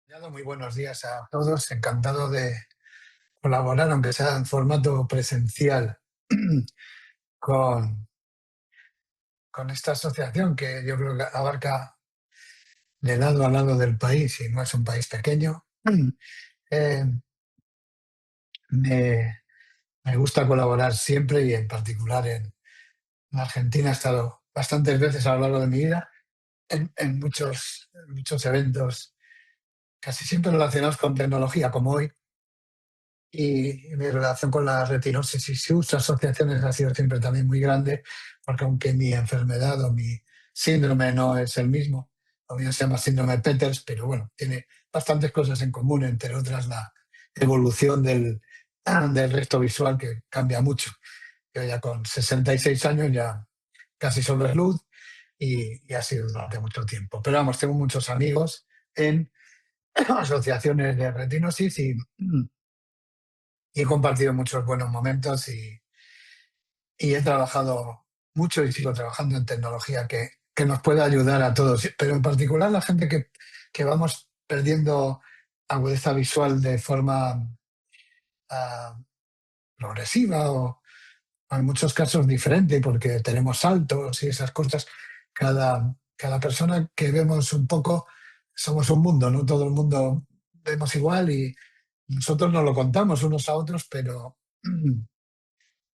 Muy buenos días a todos. Encantado de colaborar, aunque sea en formato presencial, con, con esta asociación que yo creo que abarca de lado a lado del país y no es un país pequeño. Eh, me, me gusta colaborar siempre y en particular en Argentina. He estado bastantes veces a lo largo de mi vida en muchos eventos, casi siempre relacionados con tecnología, como hoy. Y mi relación con la retinosis y sus asociaciones ha sido siempre también muy grande, porque aunque mi enfermedad o mi síndrome no es el mismo, lo mío se llama síndrome de Peters, pero bueno, tiene bastantes cosas en común, entre otras la evolución del resto visual, que cambia mucho. Yo ya con 66 años ya casi solo es luz, y ha sido durante mucho tiempo. Pero vamos, tengo muchos amigos en asociaciones de retinosis y he compartido muchos buenos momentos y he trabajado mucho y sigo trabajando en tecnología que nos puede ayudar a todos, pero en particular la gente que vamos perdiendo agudeza visual de forma ah, progresiva o en muchos casos diferente, porque tenemos saltos y esas cosas. Cada persona que vemos un poco somos un mundo, no todo el mundo vemos igual y nosotros nos lo contamos unos a otros, pero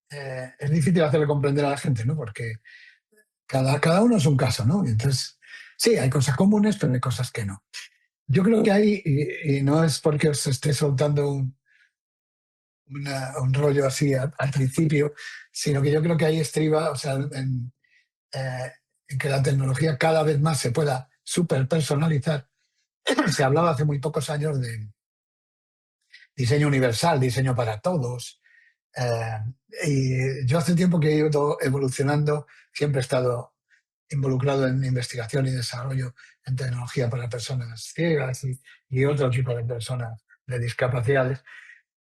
es difícil hacerle comprender a la gente, ¿no? Porque cada uno es un caso, ¿no? Y entonces, sí, hay cosas comunes, pero hay cosas que no. Yo creo que hay, y no es porque os esté soltando un rollo así al principio, sino que yo creo que ahí estriba, o sea, eh, en que la tecnología cada vez más se pueda súper personalizar. Se hablaba hace muy pocos años de diseño universal, diseño para todos. Eh, y yo hace tiempo que he ido evolucionando, siempre he estado involucrado en investigación y desarrollo en tecnología para personas ciegas y otro tipo de personas de discapacidades.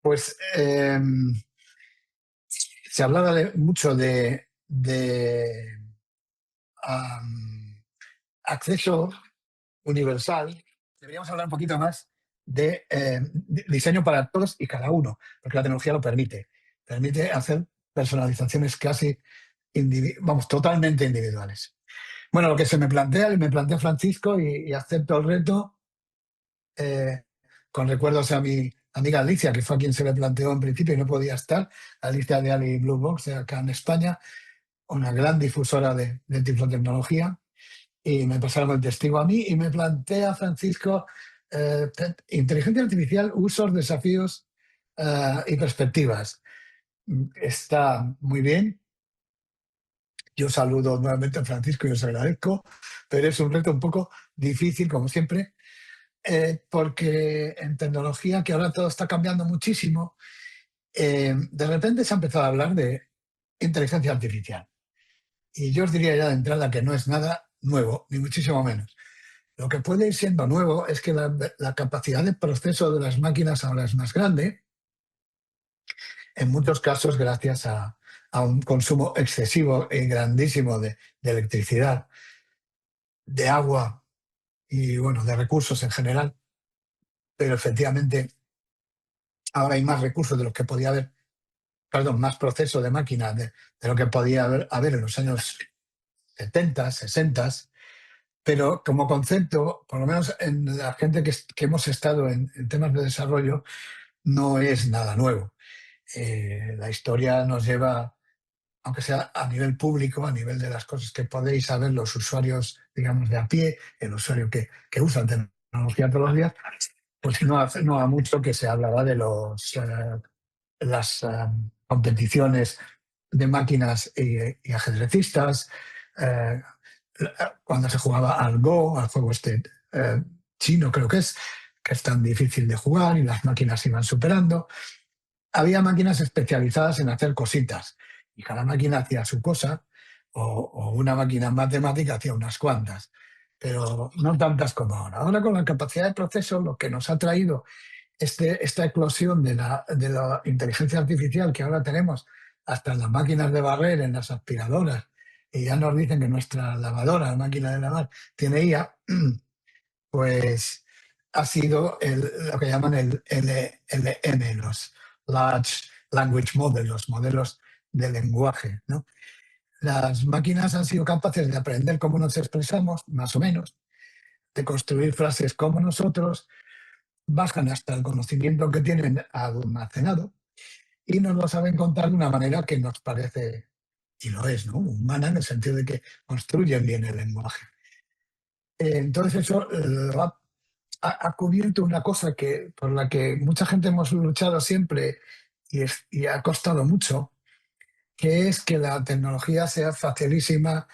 Pues se hablaba mucho de um, acceso universal. Deberíamos hablar un poquito más de diseño para todos y cada uno, porque la tecnología lo permite. Permite hacer personalizaciones casi, vamos, totalmente individuales. Bueno, lo que se me plantea, y me plantea Francisco, y acepto el reto, eh, con recuerdos a mi amiga Alicia, que fue a quien se le planteó en principio y no podía estar, Alicia de Ali Blue Box, acá en España, una gran difusora de tiflotecnología, y me pasaron el testigo a mí y me plantea Francisco, inteligencia artificial, usos, desafíos y perspectivas. Está muy bien. Yo saludo nuevamente a Francisco y os agradezco, pero es un reto un poco difícil, como siempre, porque en tecnología, que ahora todo está cambiando muchísimo, de repente se ha empezado a hablar de inteligencia artificial. Y yo os diría ya de entrada que no es nada nuevo, ni muchísimo menos. Lo que puede ir siendo nuevo es que la capacidad de proceso de las máquinas ahora es más grande, en muchos casos gracias a un consumo excesivo y grandísimo de electricidad, de agua y bueno, de recursos en general. Pero efectivamente ahora hay más recursos de los que podía haber, perdón, más proceso de máquina de lo que podía haber en los años 70, 60. Pero como concepto, por lo menos en la gente que hemos estado en temas de desarrollo, no es nada nuevo. La historia nos lleva, aunque sea a nivel público, a nivel de las cosas que podéis saber los usuarios, digamos, de a pie, el usuario que usa tecnología todos los días, pues no ha mucho que se hablaba de las competiciones de máquinas y ajedrecistas, eh, cuando se jugaba al Go, al juego este chino creo que es tan difícil de jugar y las máquinas iban superando. Había máquinas especializadas en hacer cositas y cada máquina hacía su cosa, o una máquina matemática hacía unas cuantas, pero no tantas como ahora. Ahora, con la capacidad de proceso, lo que nos ha traído esta eclosión de la inteligencia artificial que ahora tenemos hasta en las máquinas de barrer, en las aspiradoras, y ya nos dicen que nuestra lavadora, la máquina de lavar, tiene IA, pues ha sido lo que llaman el LM, los Large Language Models, los modelos de lenguaje, ¿no? Las máquinas han sido capaces de aprender cómo nos expresamos, más o menos, de construir frases como nosotros, bajan hasta el conocimiento que tienen almacenado y nos lo saben contar de una manera que nos parece, y lo es, ¿no? Humana, en el sentido de que construyen bien el lenguaje. Entonces eso ha cubierto una cosa por la que mucha gente hemos luchado siempre y ha costado mucho, que es que la tecnología sea facilísima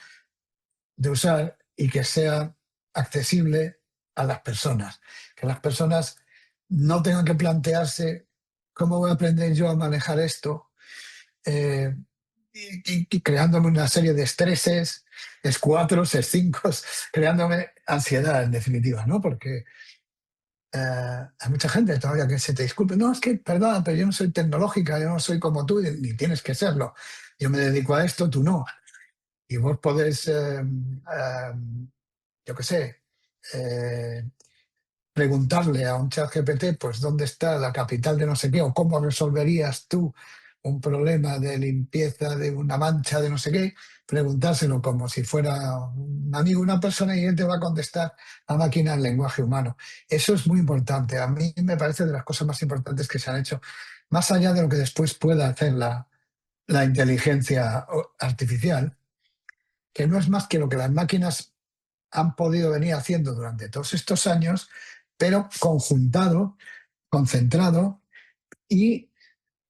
de usar y que sea accesible a las personas. Que las personas no tengan que plantearse cómo voy a aprender yo a manejar esto, eh, y creándome una serie de estreses, es 4, es 5, creándome ansiedad en definitiva, ¿no? Porque hay mucha gente todavía que se te disculpe. No, es que, perdón, pero yo no soy tecnológica, yo no soy como tú, ni tienes que serlo. Yo me dedico a esto, tú no. Y vos podés, yo qué sé, eh, preguntarle a un chat GPT, pues, dónde está la capital de no sé qué, o cómo resolverías tú un problema de limpieza de una mancha de no sé qué, preguntárselo como si fuera un amigo, una persona, y él te va a contestar a máquina en lenguaje humano. Eso es muy importante. A mí me parece de las cosas más importantes que se han hecho, más allá de lo que después pueda hacer la inteligencia artificial, que no es más que lo que las máquinas han podido venir haciendo durante todos estos años, pero conjuntado, concentrado y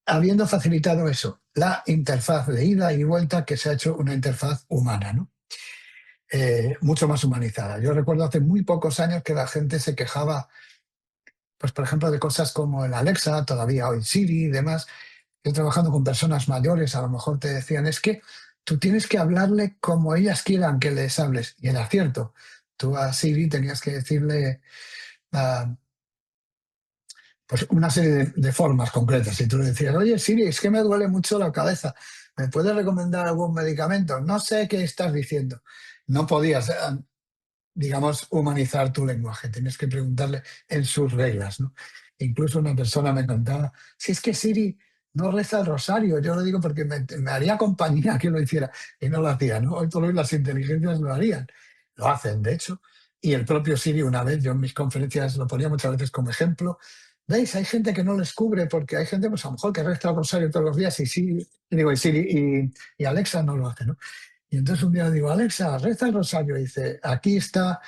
habiendo facilitado eso, la interfaz de ida y vuelta, que se ha hecho una interfaz humana, ¿no? Mucho más humanizada. Yo recuerdo hace muy pocos años que la gente se quejaba, pues, por ejemplo, de cosas como el Alexa, todavía hoy Siri y demás. Yo trabajando con personas mayores, a lo mejor te decían, es que tú tienes que hablarle como ellas quieran que les hables. Y era cierto. Tú a Siri tenías que decirle, ah, pues, una serie de formas concretas. Y tú le decías, oye, Siri, es que me duele mucho la cabeza. ¿Me puedes recomendar algún medicamento? No sé qué estás diciendo. No podías, digamos, humanizar tu lenguaje. Tienes que preguntarle en sus reglas, ¿no? Incluso una persona me contaba, si es que Siri no reza el rosario, yo lo digo porque me haría compañía que lo hiciera, y no lo hacía, ¿no? Hoy por hoy las inteligencias lo harían, lo hacen, de hecho, y el propio Siri una vez, yo en mis conferencias lo ponía muchas veces como ejemplo, ¿veis? Hay gente que no les cubre porque hay gente, pues a lo mejor que reza el rosario todos los días y Siri, y Siri y Alexa no lo hace, ¿no? Y entonces un día le digo, Alexa, reza el rosario. Y dice, aquí está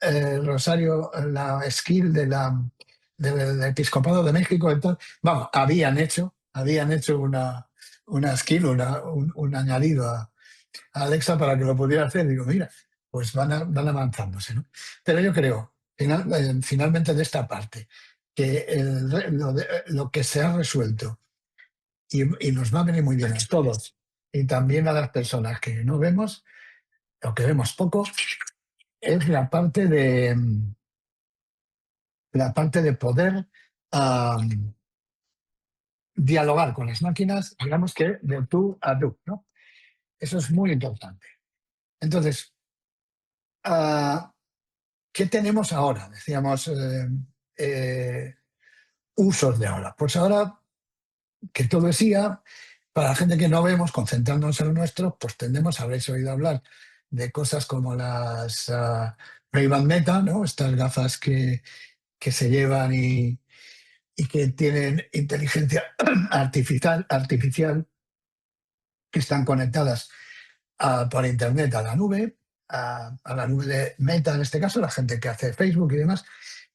el rosario, la skill del Episcopado de México. Entonces, vamos, habían hecho una skill, un añadido a Alexa para que lo pudiera hacer. Digo, mira, pues van avanzándose, ¿no? Pero yo creo, finalmente de esta parte, que lo que se ha resuelto y nos va a venir muy bien a todos y también a las personas que no vemos o que vemos poco, es la parte de poder am, dialogar con las máquinas, digamos que de tú a tú, ¿no? Eso es muy importante. Entonces, ah, ¿qué tenemos ahora? Decíamos, eh, usos de ahora. Pues ahora que todo es IA, para la gente que no vemos, concentrándonos en lo nuestro, pues tendemos, habréis oído hablar de cosas como las Ray-Ban Meta, ¿no? Estas gafas que se llevan y que tienen inteligencia artificial, que están conectadas por Internet a la nube, a la nube de Meta en este caso, la gente que hace Facebook y demás,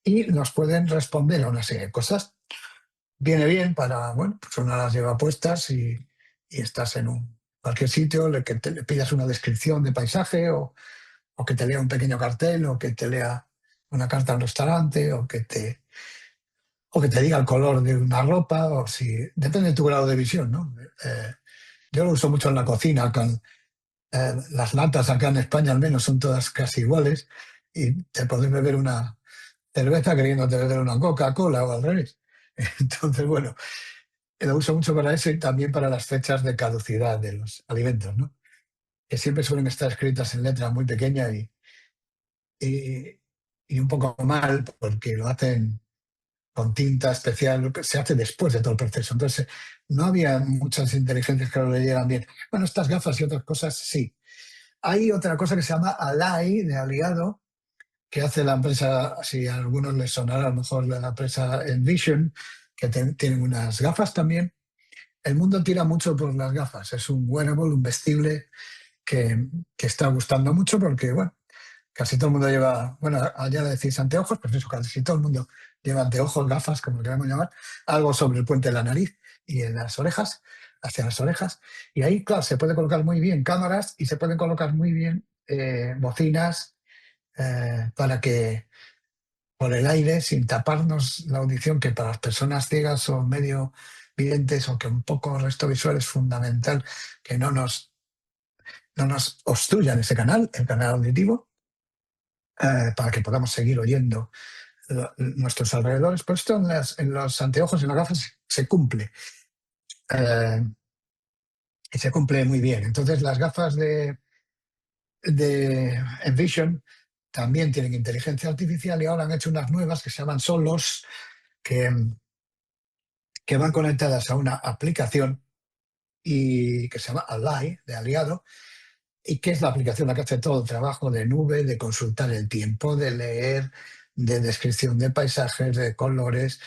y nos pueden responder a una serie de cosas. Viene bien para, bueno, pues uno las lleva puestas y estás en cualquier sitio, que le pidas una descripción de paisaje o que te lea un pequeño cartel o que te lea una carta al restaurante o que te diga el color de una ropa, o si depende de tu grado de visión, ¿no? Yo lo uso mucho en la cocina, las latas acá en España al menos son todas casi iguales y te puedes beber una cerveza queriéndote beber una Coca-Cola o al revés. Entonces, bueno, lo uso mucho para eso y también para las fechas de caducidad de los alimentos, ¿no? Que siempre suelen estar escritas en letra muy pequeña y y un poco mal porque lo hacen con tinta especial, se hace después de todo el proceso. Entonces, no había muchas inteligencias que lo leyeran bien. Bueno, estas gafas y otras cosas, sí. Hay otra cosa que se llama Ally, de aliado, que hace la empresa, si a algunos les sonará a lo mejor la empresa Envision, que tienen unas gafas también. El mundo tira mucho por las gafas. Es un wearable, un vestible que está gustando mucho porque, bueno, casi todo el mundo lleva, bueno, allá decís anteojos, pues eso, casi todo el mundo lleva anteojos, gafas, como lo queramos llamar, algo sobre el puente de la nariz y en las orejas, hacia las orejas. Y ahí, claro, se puede colocar muy bien cámaras y se pueden colocar muy bien bocinas para que por el aire, sin taparnos la audición, que para las personas ciegas o medio videntes, aunque un poco resto visual, es fundamental que no nos obstruyan ese canal, el canal auditivo, para que podamos seguir oyendo nuestros alrededores. Pues esto en los anteojos y en las gafas se cumple. Y se cumple muy bien. Entonces las gafas de Envision también tienen inteligencia artificial y ahora han hecho unas nuevas que se llaman Solos, que, que van conectadas a una aplicación y que se llama Ally, de aliado, y que es la aplicación la que hace todo el trabajo de nube, de consultar el tiempo, de leer, de descripción de paisajes, de colores,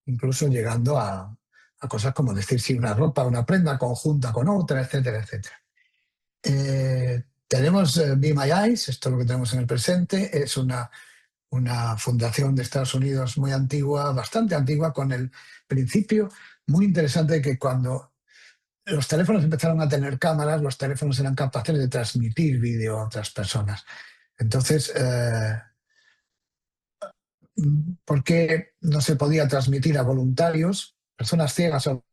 incluso llegando a cosas como decir si una ropa, una prenda conjunta con otra, etcétera, etcétera. Tenemos Be My Eyes, esto es lo que tenemos en el presente, es una fundación de Estados Unidos muy antigua, bastante antigua, con el principio muy interesante de que cuando los teléfonos empezaron a tener cámaras, los teléfonos eran capaces de transmitir vídeo a otras personas. Entonces, ¿por qué no se podía transmitir a voluntarios, personas ciegas o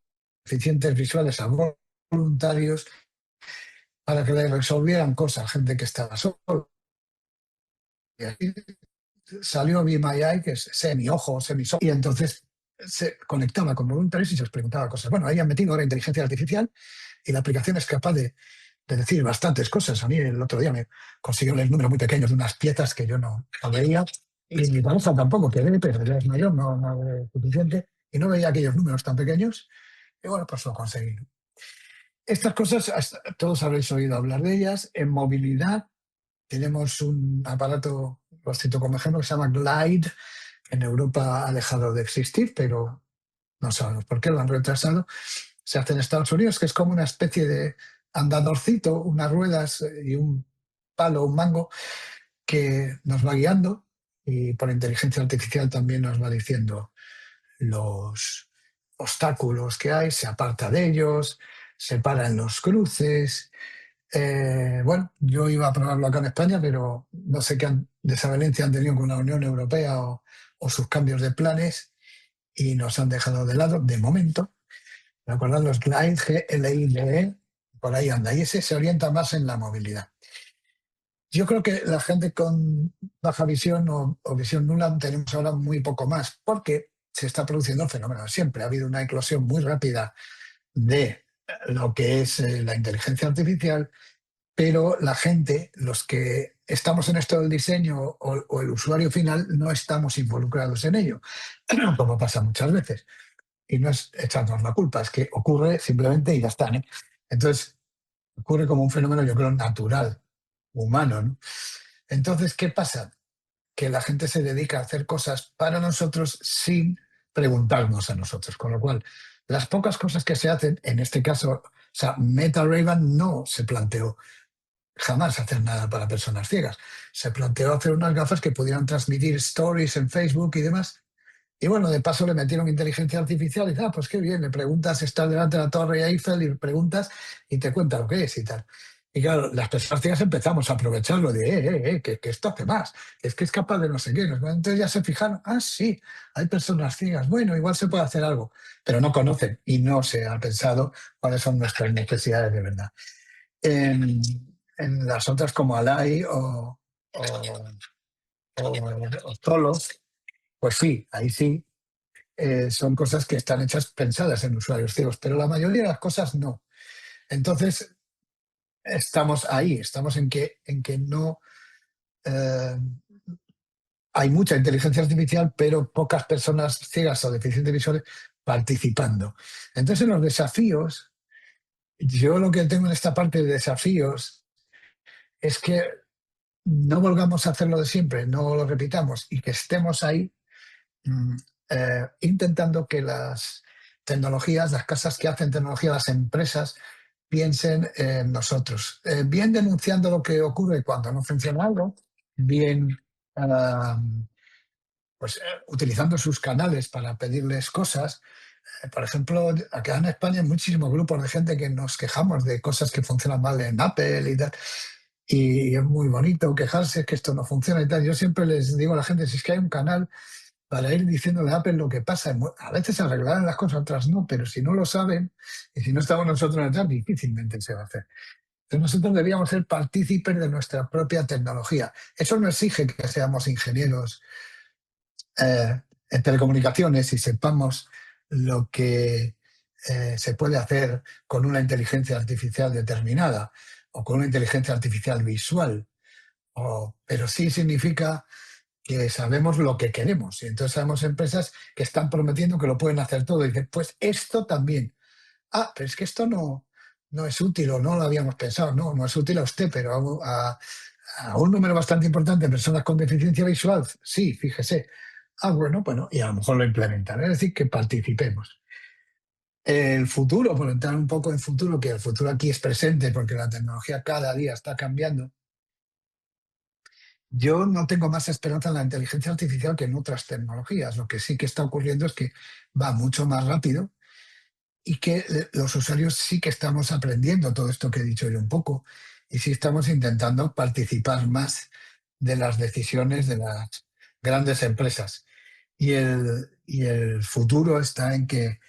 deficientes visuales, a voluntarios, para que le resolvieran cosas, gente que estaba sola? Y ahí salió Be My Eye, que es semi-ojo, semi-ojo, y entonces se conectaba con voluntarios y se les preguntaba cosas. Bueno, ahí han metido ahora inteligencia artificial y la aplicación es capaz de decir bastantes cosas. A mí el otro día me consiguió leer números muy pequeños de unas piezas que yo no veía, y mi pareja tampoco, que ve, pero ya es mayor, no ve suficiente, y no veía aquellos números tan pequeños, y bueno, pues lo conseguí. Estas cosas, todos habréis oído hablar de ellas. En movilidad tenemos un aparato, lo cito como ejemplo, que se llama Glide. En Europa ha dejado de existir, pero no sabemos por qué, lo han retrasado. Se hace en Estados Unidos, que es como una especie de andadorcito, unas ruedas y un palo, un mango, que nos va guiando y por inteligencia artificial también nos va diciendo los obstáculos que hay, se aparta de ellos, se para en los cruces. Bueno, yo iba a probarlo acá en España, pero no sé qué desavenencia han tenido con la Unión Europea o sus cambios de planes y nos han dejado de lado de momento. ¿Recordad los Glide, Glide? Por ahí anda. Y ese se orienta más en la movilidad. Yo creo que la gente con baja visión o visión nula tenemos ahora muy poco más, porque se está produciendo un fenómeno. Siempre ha habido una eclosión muy rápida de lo que es la inteligencia artificial, pero la gente, los que estamos en esto del diseño o el usuario final, no estamos involucrados en ello, como pasa muchas veces. Y no es echarnos la culpa, es que ocurre simplemente y ya está, ¿no? Entonces, ocurre como un fenómeno, yo creo, natural, humano, ¿no? Entonces, ¿qué pasa? Que la gente se dedica a hacer cosas para nosotros sin preguntarnos a nosotros. Con lo cual, las pocas cosas que se hacen, en este caso, o sea, Meta Ray-Ban no se planteó jamás hacer nada para personas ciegas. Se planteó hacer unas gafas que pudieran transmitir stories en Facebook y demás. Y bueno, de paso le metieron inteligencia artificial y dice, pues qué bien, le preguntas, estás delante de la Torre Eiffel y preguntas y te cuenta lo que es y tal. Y claro, las personas ciegas empezamos a aprovecharlo de, que esto hace más, es que es capaz de no sé qué. Entonces ya se fijaron, sí, hay personas ciegas, bueno, igual se puede hacer algo, pero no conocen y no se ha pensado cuáles son nuestras necesidades de verdad. En, en las otras como Alay o Tolos, pues sí, ahí sí, son cosas que están hechas pensadas en usuarios ciegos, pero la mayoría de las cosas no. Entonces, estamos ahí, estamos en que no, eh, hay mucha inteligencia artificial, pero pocas personas ciegas o deficientes visuales participando. Entonces, en los desafíos, yo lo que tengo en esta parte de desafíos es que no volvamos a hacer lo de siempre, no lo repitamos y que estemos ahí mm, intentando que las tecnologías, las casas que hacen tecnología, las empresas, piensen en nosotros. Bien denunciando lo que ocurre cuando no funciona algo, bien ah, pues, utilizando sus canales para pedirles cosas. Por ejemplo, acá en España hay muchísimos grupos de gente que nos quejamos de cosas que funcionan mal en Apple y tal. Y es muy bonito quejarse que esto no funciona y tal. Yo siempre les digo a la gente, si es que hay un canal para ir diciéndole a Apple lo que pasa. A veces se arreglarán las cosas, otras no, pero si no lo saben y si no estamos nosotros detrás, difícilmente se va a hacer. Entonces nosotros deberíamos ser partícipes de nuestra propia tecnología. Eso no exige que seamos ingenieros en telecomunicaciones y sepamos lo que se puede hacer con una inteligencia artificial determinada o con una inteligencia artificial visual, pero sí significa que sabemos lo que queremos. Y entonces sabemos empresas que están prometiendo que lo pueden hacer todo. Y dicen, pues esto también. Ah, pero es que esto no es útil o no lo habíamos pensado. No, no es útil a usted, pero a un número bastante importante de personas con deficiencia visual, sí, fíjese. Ah, bueno, y a lo mejor lo implementan. Es decir, que participemos. El futuro, por entrar un poco en futuro, que el futuro aquí es presente porque la tecnología cada día está cambiando. Yo no tengo más esperanza en la inteligencia artificial que en otras tecnologías. Lo que sí que está ocurriendo es que va mucho más rápido y que los usuarios sí que estamos aprendiendo todo esto que he dicho yo un poco y sí estamos intentando participar más de las decisiones de las grandes empresas. Y el futuro está en que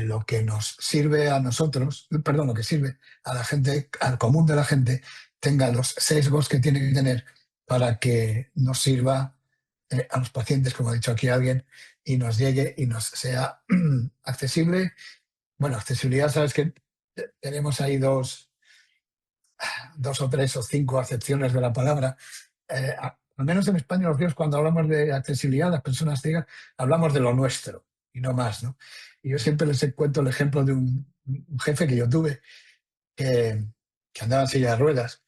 lo que nos sirve a nosotros, perdón, lo que sirve a la gente, al común de la gente, tenga los sesgos que tiene que tener para que nos sirva a los pacientes, como ha dicho aquí alguien, y nos llegue y nos sea accesible. Bueno, accesibilidad, sabes que tenemos ahí dos o tres o cinco acepciones de la palabra. Al menos en España, los días cuando hablamos de accesibilidad, las personas ciegas, hablamos de lo nuestro y no más, ¿no? Y yo siempre les cuento el ejemplo de un jefe que yo tuve que, que andaba en silla de ruedas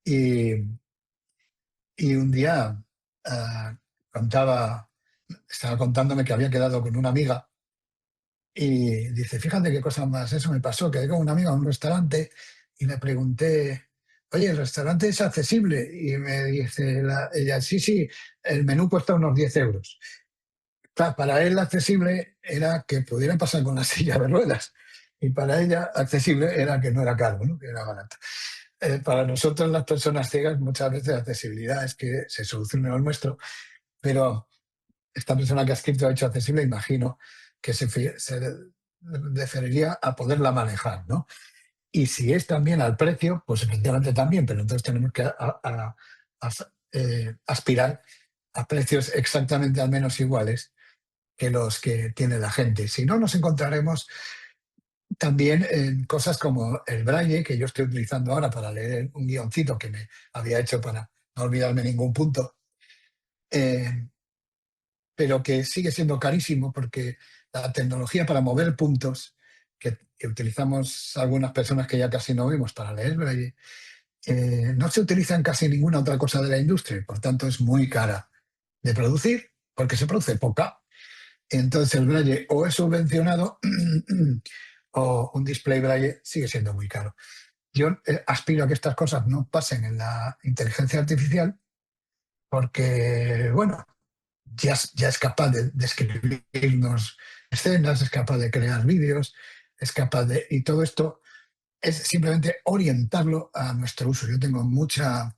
y, y un día ah, contaba, estaba contándome que había quedado con una amiga y dice, fíjate qué cosa más, eso me pasó, quedé con una amiga en un restaurante y le pregunté, oye, ¿el restaurante es accesible? Y me dice ella, sí, sí, el menú cuesta unos 10 euros. Claro, para él accesible era que pudiera pasar con la silla de ruedas y para ella accesible era que no era caro, ¿no? Que era barato. Para nosotros las personas ciegas muchas veces la accesibilidad es que se solucione lo nuestro, pero esta persona que ha escrito ha hecho accesible, imagino que se referiría a poderla manejar, ¿no? Y si es también al precio, pues efectivamente también, pero entonces tenemos que aspirar a precios exactamente al menos iguales que los que tiene la gente. Si no, nos encontraremos también en cosas como el braille, que yo estoy utilizando ahora para leer un guioncito que me había hecho para no olvidarme ningún punto. Eh, pero que sigue siendo carísimo porque la tecnología para mover puntos que utilizamos algunas personas que ya casi no vemos para leer braille, no se utiliza en casi ninguna otra cosa de la industria y por tanto es muy cara de producir porque se produce poca. Entonces el braille o es subvencionado o un display braille sigue siendo muy caro. Yo aspiro a que estas cosas no pasen en la inteligencia artificial porque, bueno, ya es capaz de escribirnos escenas, es capaz de crear vídeos, es capaz de... Y todo esto es simplemente orientarlo a nuestro uso. Yo tengo mucha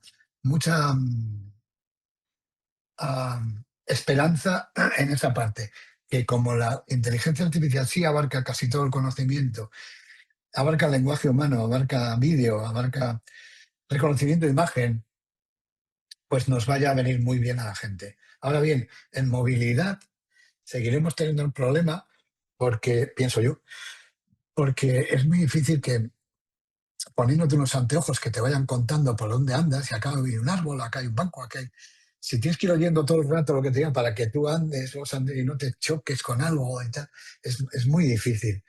esperanza en esa parte, que como la inteligencia artificial sí abarca casi todo el conocimiento, abarca el lenguaje humano, abarca vídeo, abarca reconocimiento de imagen, pues nos vaya a venir muy bien a la gente. Ahora bien, en movilidad seguiremos teniendo un problema porque, pienso yo, porque es muy difícil que poniéndote unos anteojos que te vayan contando por dónde andas, y acá hay un árbol, acá hay un banco, acá hay... si tienes que ir oyendo todo el rato lo que te digan para que tú andes y no te choques con algo y tal, es muy difícil.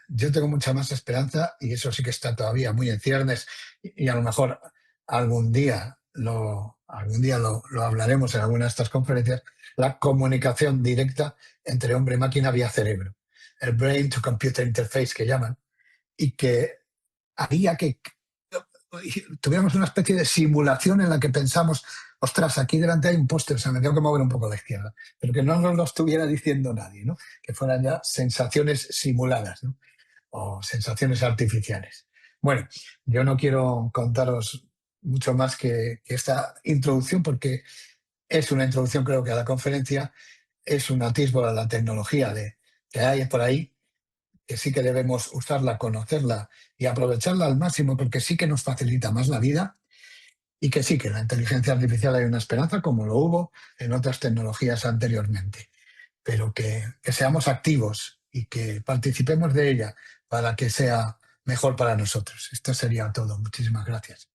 Yo tengo mucha más esperanza y eso sí que está todavía muy en ciernes y a lo mejor algún día lo hablaremos en alguna de estas conferencias, la comunicación directa entre hombre, máquina, vía cerebro, el brain to computer interface que llaman, y que haría que tuviéramos una especie de simulación en la que pensamos, ostras, aquí delante hay un póster, o sea, me tengo que mover un poco a la izquierda, pero que no nos lo estuviera diciendo nadie, ¿no? Que fueran ya sensaciones simuladas, ¿no? O sensaciones artificiales. Bueno, yo no quiero contaros mucho más que esta introducción, porque es una introducción, creo que a la conferencia, es un atisbo de la tecnología que hay por ahí, que sí que debemos usarla, conocerla y aprovecharla al máximo, porque sí que nos facilita más la vida y que sí que la inteligencia artificial hay una esperanza, como lo hubo en otras tecnologías anteriormente, pero que seamos activos y que participemos de ella para que sea mejor para nosotros. Esto sería todo. Muchísimas gracias.